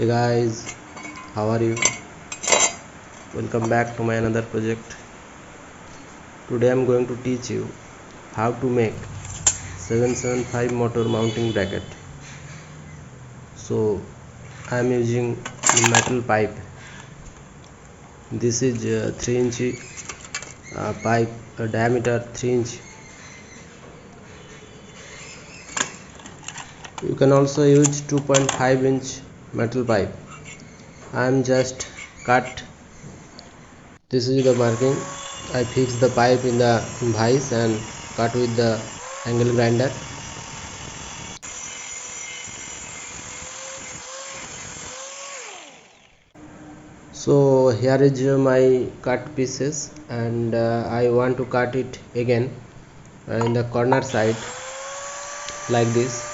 Hey guys, how are you? Welcome back to my another project. Today I'm going to teach you how to make 775 motor mounting bracket. So I am using metal pipe. This is 3-inch pipe, diameter 3 inch. You can also use 2.5-inch metal pipe. I am just cut. This is the marking. I fix the pipe in the vise and cut with the angle grinder. So here is my cut pieces, and I want to cut it again in the corner side like this.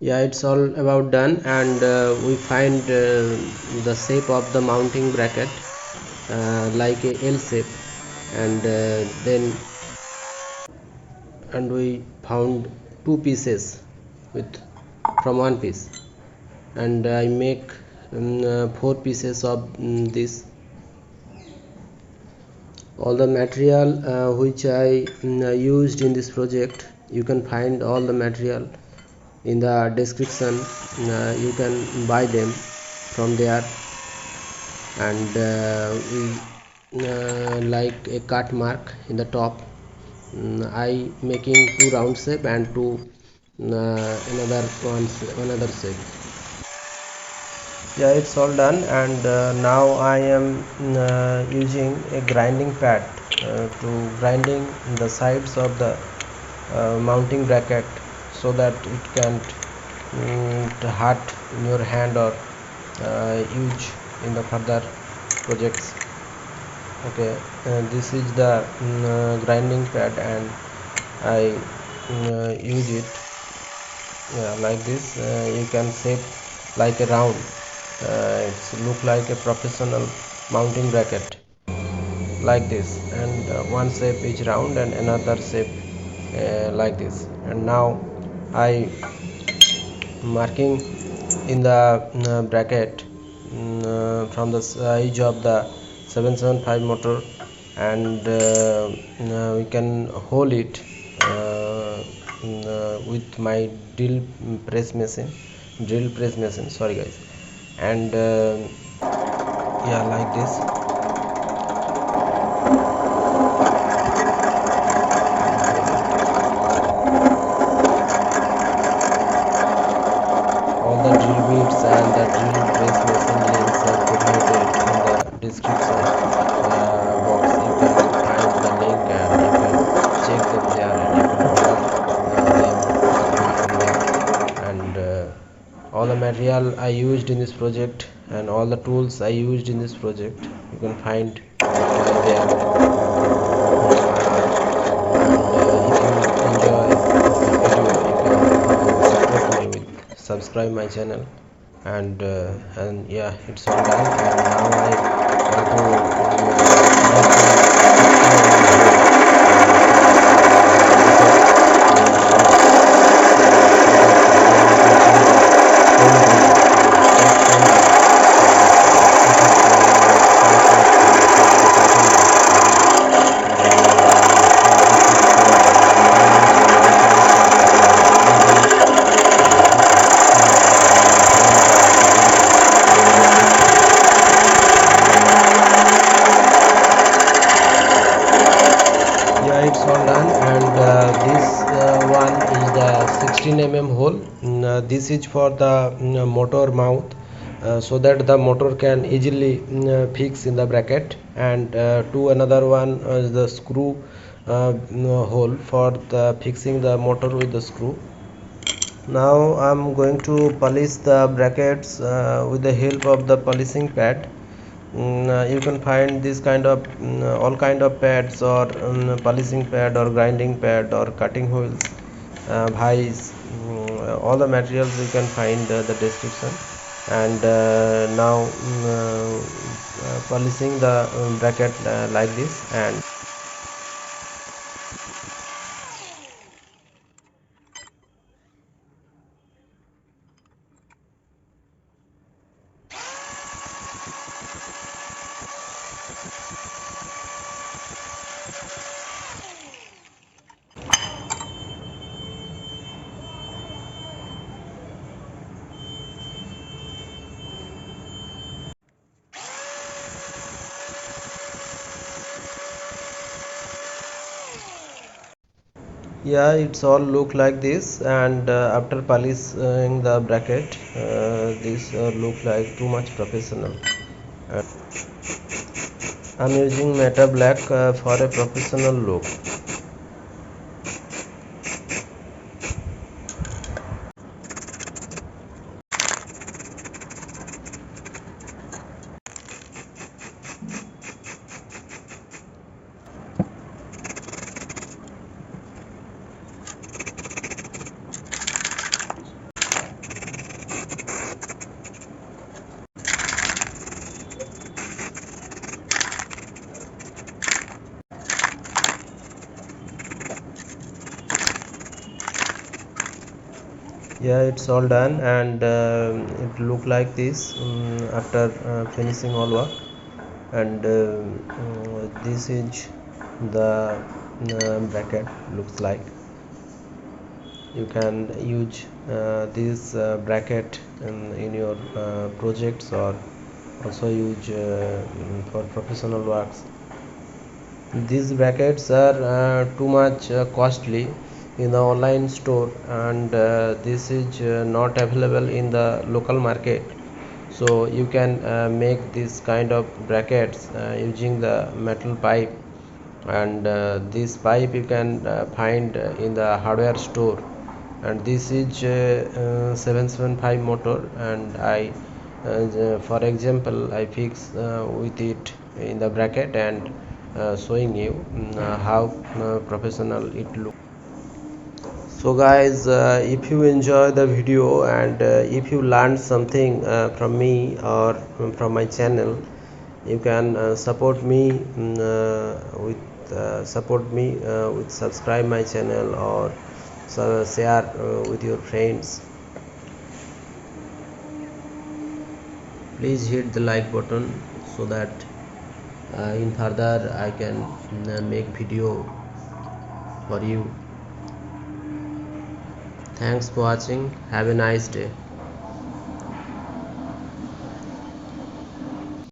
Yeah, it's all about done, and we find the shape of the mounting bracket like a L shape, and then we found two pieces with from one piece, and I make four pieces of this. All the material which I used in this project, you can find all the material in the description. You can buy them from there, and we like a cut mark in the top. I making two round shape and two another shape. Yeah, it's all done, and now I am using a grinding pad to grinding the sides of the mounting bracket so that it can't hurt in your hand or use in the further projects. Okay, this is the grinding pad, and I use it like this. You can shape like a round. It's look like a professional mounting bracket like this, and one shape is round and another shape like this. And now I marking in the bracket from the edge of the 775 motor, and we can hold it with my drill press machine, sorry guys, and yeah, like this. All the drill bits and the drill press machine links are provided in the description box. You can find the link and you can check them there, and you can order them from there. And all the material I used in this project and all the tools I used in this project, you can find there. Subscribe my channel, and yeah, it's all done, and now I it's all done, and this one is the 16 hole. This is for the motor mouth, so that the motor can easily fix in the bracket, and to another one is the screw hole for the fixing the motor with the screw. Now I'm going to polish the brackets with the help of the polishing pad. You can find this kind of all kind of pads, or polishing pad or grinding pad or cutting wheels, vise, all the materials you can find the description. and now polishing the bracket like this. And yeah, it's all look like this. And after polishing the bracket, this look like too much professional. I'm using Meta Black for a professional look. Yeah, it's all done, and it look like this after finishing all work. And this is the bracket looks like. You can use this bracket in your projects, or also use for professional works. These brackets are too much costly in the online store, and this is not available in the local market. So you can make this kind of brackets using the metal pipe, and this pipe you can find in the hardware store. And this is 775 motor, and I for example I fix with it in the bracket, and showing you how professional it looks. So guys, if you enjoy the video, and if you learned something from me or from my channel, you can support me with subscribe my channel, or share with your friends. Please hit the like button, so that in further I can make video for you. Thanks for watching. Have a nice day.